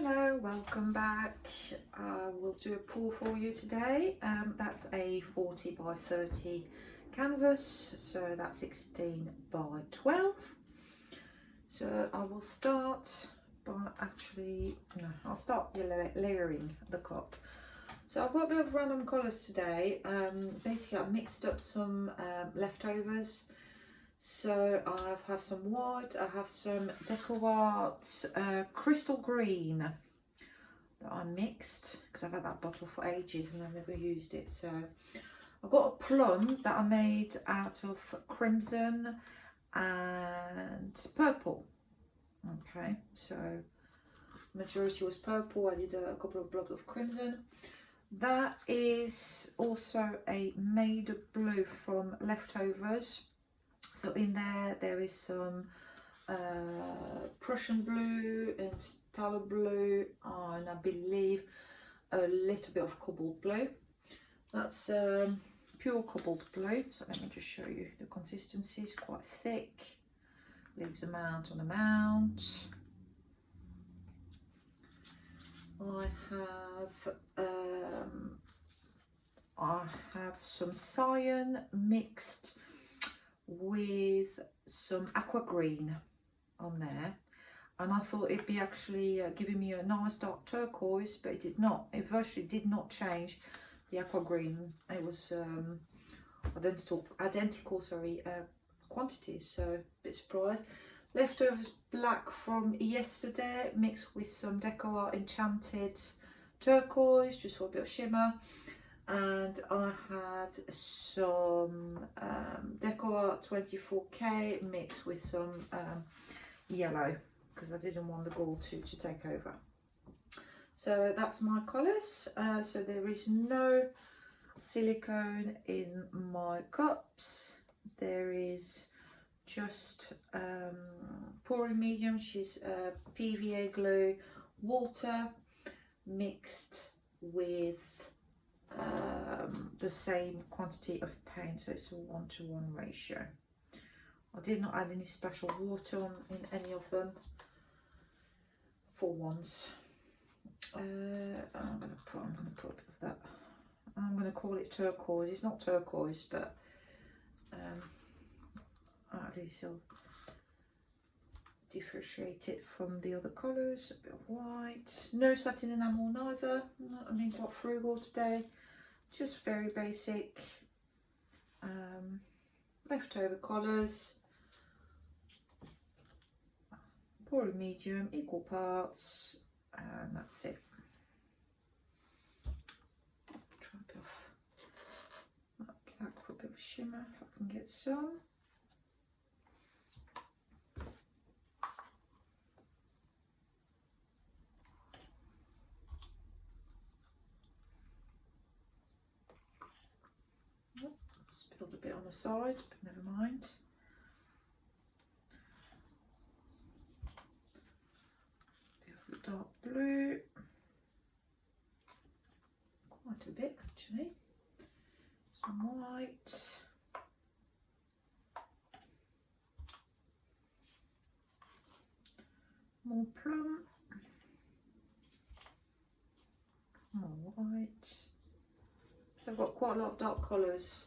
Hello, welcome back. We'll do a pour for you today. That's a 40 by 30 canvas, so that's 16 by 12. So I will start by I'll start layering the cup. So I've got a bit of random colours today. Basically I mixed up some leftovers. So I have some white, I have some DecoArt crystal green that I mixed because I've had that bottle for ages and I've never used it. So I've got a plum that I made out of crimson and purple. Okay, so majority was purple. I did a couple of blobs of crimson. That is also a made blue from leftovers. So in there is some Prussian blue and phthalo blue, and I believe a little bit of cobalt blue. That's pure cobalt blue. So let me just show you the consistency. It's quite thick. Leaves amount on amount. I have some cyan mixed with some aqua green on there, and I thought it'd be actually giving me a nice dark turquoise, but it did not. It virtually did not change the aqua green. It was identical quantities, so a bit surprised. Leftovers black from yesterday mixed with some DecoArt Enchanted turquoise just for a bit of shimmer. And I have some DecoArt 24K mixed with some yellow because I didn't want the gold to take over. So that's my colours. So there is no silicone in my cups. There is just pouring medium, which is PVA glue, water mixed with the same quantity of paint, so it's a 1-to-1 ratio. I did not add any special water in any of them for once. I'm gonna put a bit of that. I'm gonna call it turquoise. It's not turquoise, but at least I'll differentiate it from the other colours. A bit of white. No satin enamel neither. I mean, quite frugal today. Just very basic leftover colours, pouring medium, equal parts, and that's it. Try a bit of that black for a bit of shimmer if I can get some. Spilled a bit on the side, but never mind. Bit of the dark blue, quite a bit actually. Some white. More plum. More white. So I've got quite a lot of dark colours.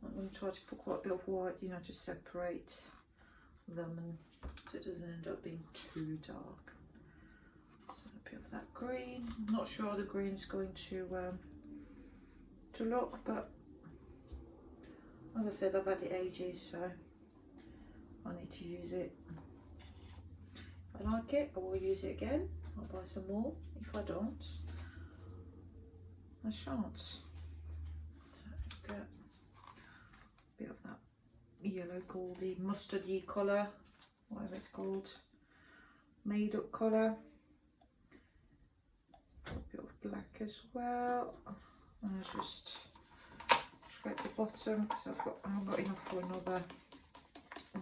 I'm going to try to put quite a bit of white, you know, to separate them and so it doesn't end up being too dark. So a bit of that green. I'm not sure how the green's going to look, but as I said, I've had it ages, so I need to use it. If I like it, I will use it again. I'll buy some more. If I don't, I shan't. So get a bit of that yellow goldy mustardy colour, whatever it's called, made up colour. A bit of black as well. And I just scrape the bottom because I haven't got enough for another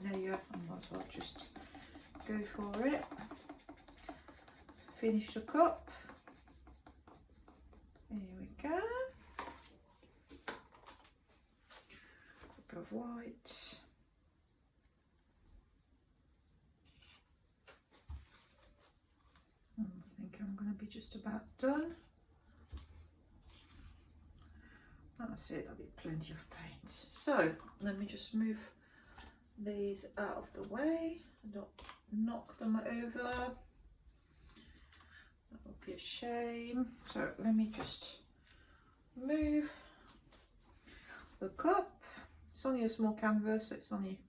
layer. I might as well just go for it. Finish the cup. Here we go. A bit of white. I'm going to be just about done. That's it, that'll be plenty of paint. So let me just move these out of the way, not knock them over. That would be a shame. So let me just move the cup. It's only a small canvas, so it's only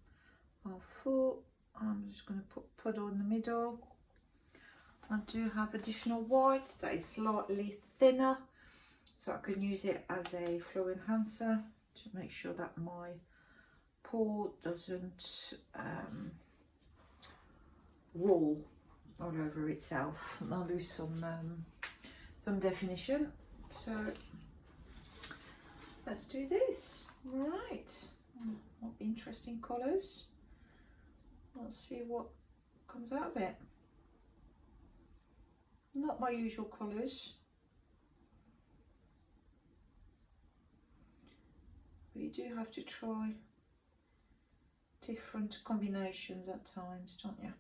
half full. I'm just going to put puddle in the middle. I do have additional white that is slightly thinner, so I can use it as a flow enhancer to make sure that my pour doesn't roll all over itself. I'll lose some definition. So let's do this. Right, what interesting colours. Let's see what comes out of it. Not my usual colours, but you do have to try different combinations at times, don't you?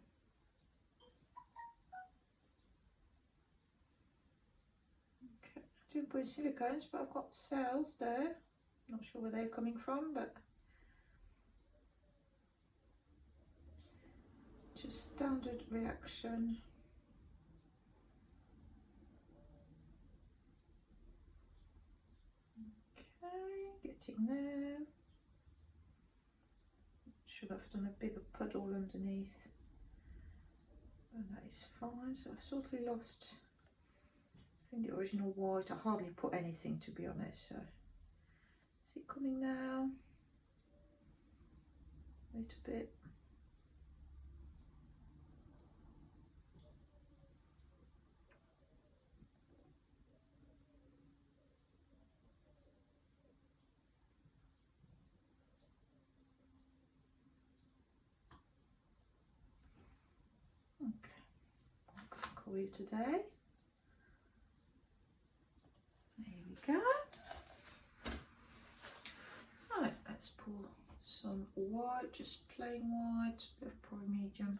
Okay, I didn't put silicones, but I've got cells there. Not sure where they're coming from, but just standard reaction. Okay, getting there. Should have done a bigger puddle underneath, and that is fine. So I've totally lost, I think, the original white. I hardly put anything, to be honest. So is it coming now? A little bit. Okay, I'm going to call you today. There we go. Right, let's pour some white, just plain white, a bit of prime medium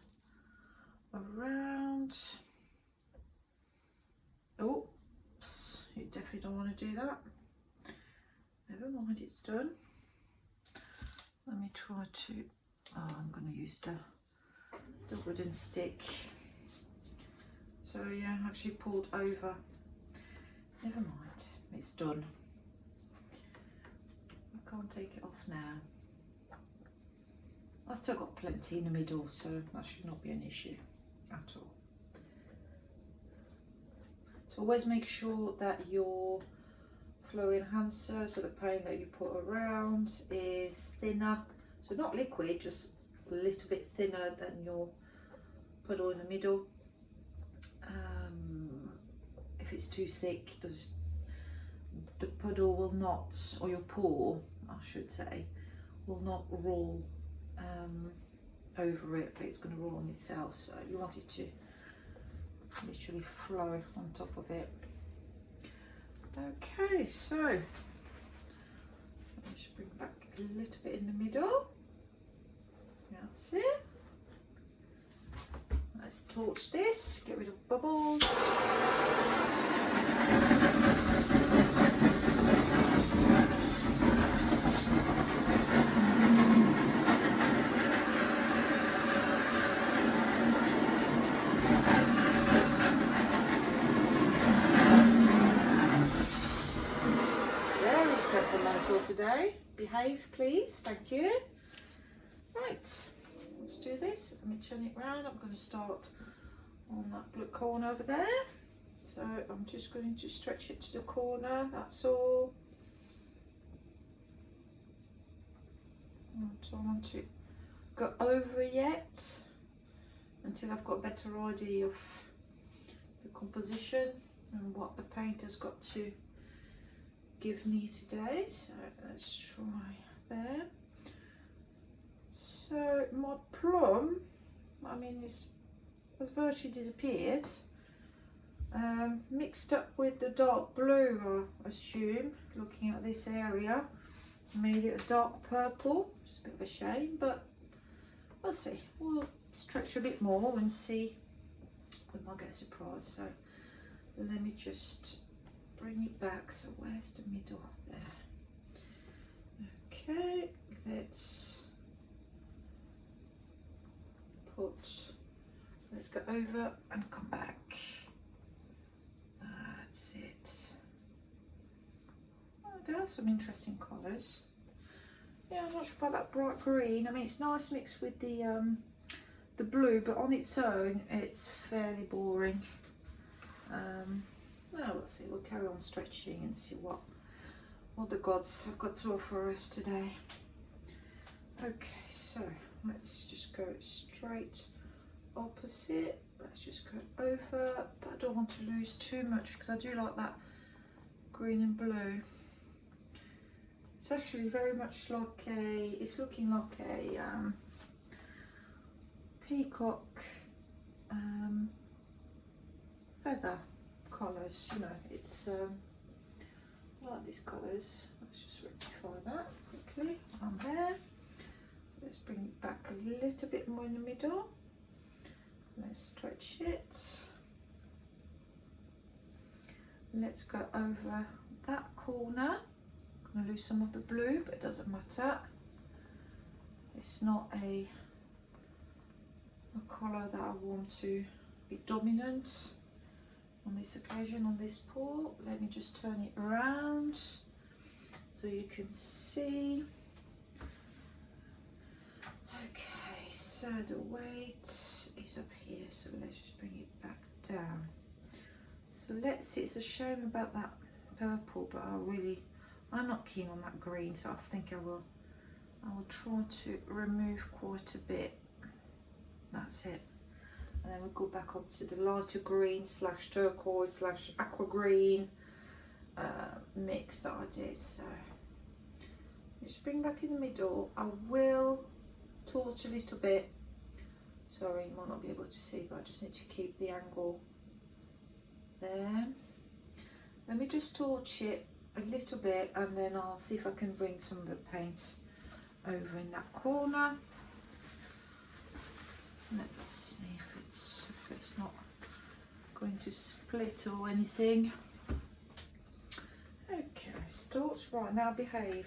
around. Oops, you definitely don't want to do that. Never mind, it's done. Let me try to, I'm going to use the wooden stick. So yeah, actually pulled over. Never mind, it's done. I can't take it off now. I've still got plenty in the middle, so that should not be an issue at all. So always make sure that your flow enhancer, so the paint that you put around, is thinner. So not liquid, just a little bit thinner than your puddle in the middle. If it's too thick, the puddle will not, or your pour, I should say, will not roll over it, but it's going to roll on itself. So you want it to literally flow on top of it. Okay, so let me just bring back a little bit in the middle. That's it. Let's torch this, get rid of bubbles. Very temperamental today. Behave, please. Thank you. Right. Let's do this. Let me turn it round. I'm going to start on that blue corner over there. So I'm just going to stretch it to the corner, that's all. I don't want to go over yet until I've got a better idea of the composition and what the paint has got to give me today. So let's try there. So my plum, I mean, has virtually disappeared. Mixed up with the dark blue, I assume, looking at this area. Made it a dark purple. It's a bit of a shame, but we'll see. We'll stretch a bit more and see. We might get a surprise. So let me just bring it back. So where's the middle? There. Okay, let's go over and come back. That's it. Oh, there are some interesting colours. Yeah, I'm not sure about that bright green. I mean, it's nice mixed with the blue, but on its own, it's fairly boring. Well, let's see. We'll carry on stretching and see what the gods have got to offer us today. Okay, so let's just go straight opposite. Let's just go over, but I don't want to lose too much because I do like that green and blue. It's actually very much like it's looking like a peacock feather colours, you know. It's I like these colours. Let's just rectify that quickly on there. Let's bring it back a little bit more in the middle. Let's stretch it. Let's go over that corner. I'm going to lose some of the blue, but it doesn't matter. It's not a colour that I want to be dominant on this occasion, on this pour. Let me just turn it around so you can see. Okay, so the weight is up here, so let's just bring it back down. So let's see, it's a shame about that purple, but I'm not keen on that green, so I think I will try to remove quite a bit. That's it. And then we'll go back up to the lighter green slash turquoise slash aqua green mix that I did. So just bring back in the middle. I will torch a little bit. Sorry, you might not be able to see, but I just need to keep the angle there. Let me just torch it a little bit, and then I'll see if I can bring some of the paint over in that corner. Let's see if it's not going to split or anything. Okay, torch, right, now behave.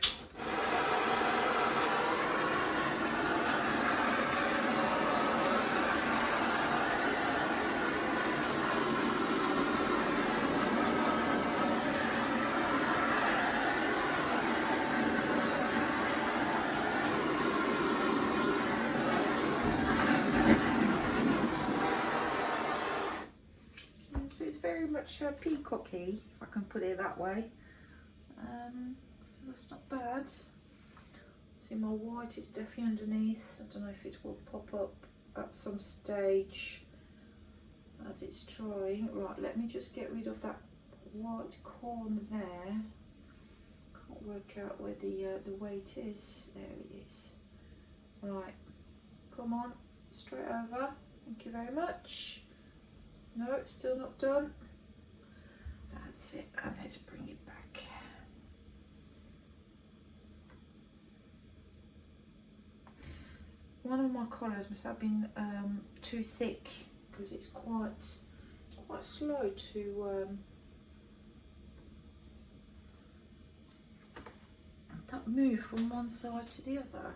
Peacocky, if I can put it that way. So that's not bad. See, my white is definitely underneath. I don't know if it will pop up at some stage as it's drying. Right, let me just get rid of that white corner there. Can't work out where the weight is. There it is. Right, come on, straight over. Thank you very much. No, it's still not done. That's it, and let's bring it back. One of my colours must have been too thick because it's quite slow to move from one side to the other.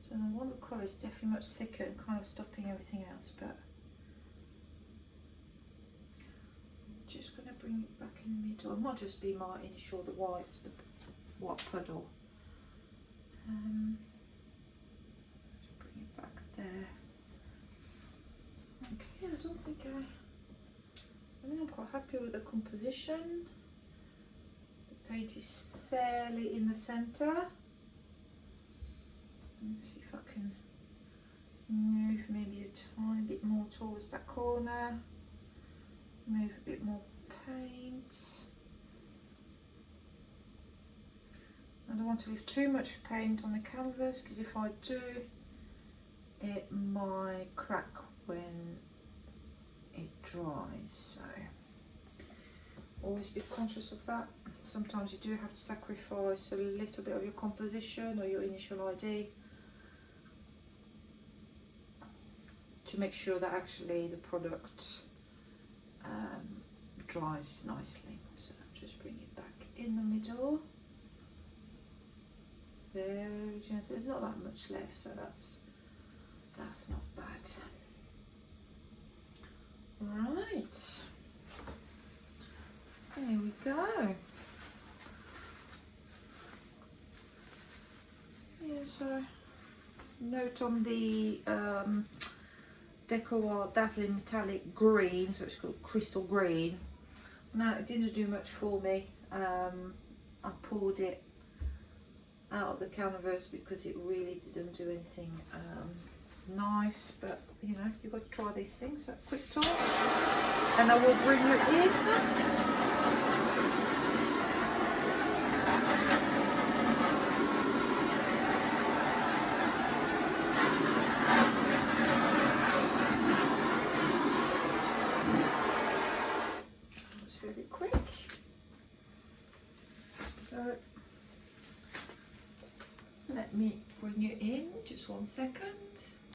So one of the colours is definitely much thicker and kind of stopping everything else, but just going to bring it back in the middle. It might just be my initial, the white puddle. Just bring it back there. Okay, I don't think I mean, I'm quite happy with the composition. The paint is fairly in the centre. Let's see if I can move maybe a tiny bit more towards that corner. Move a bit more paint. I don't want to leave too much paint on the canvas because if I do, it might crack when it dries. So always be conscious of that. Sometimes you do have to sacrifice a little bit of your composition or your initial ID to make sure that actually the product dries nicely. So just bring it back in the middle. Very gentle. There's not that much left, so that's not bad. Right, there we go. Yeah, so note on the Decor Dazzling Metallic Green, so it's called Crystal Green. Now it didn't do much for me. I pulled it out of the canvas because it really didn't do anything nice, but you know, you've got to try these things. So quick talk, and I will bring you in. It's really quick. So let me bring you in, just 1 second.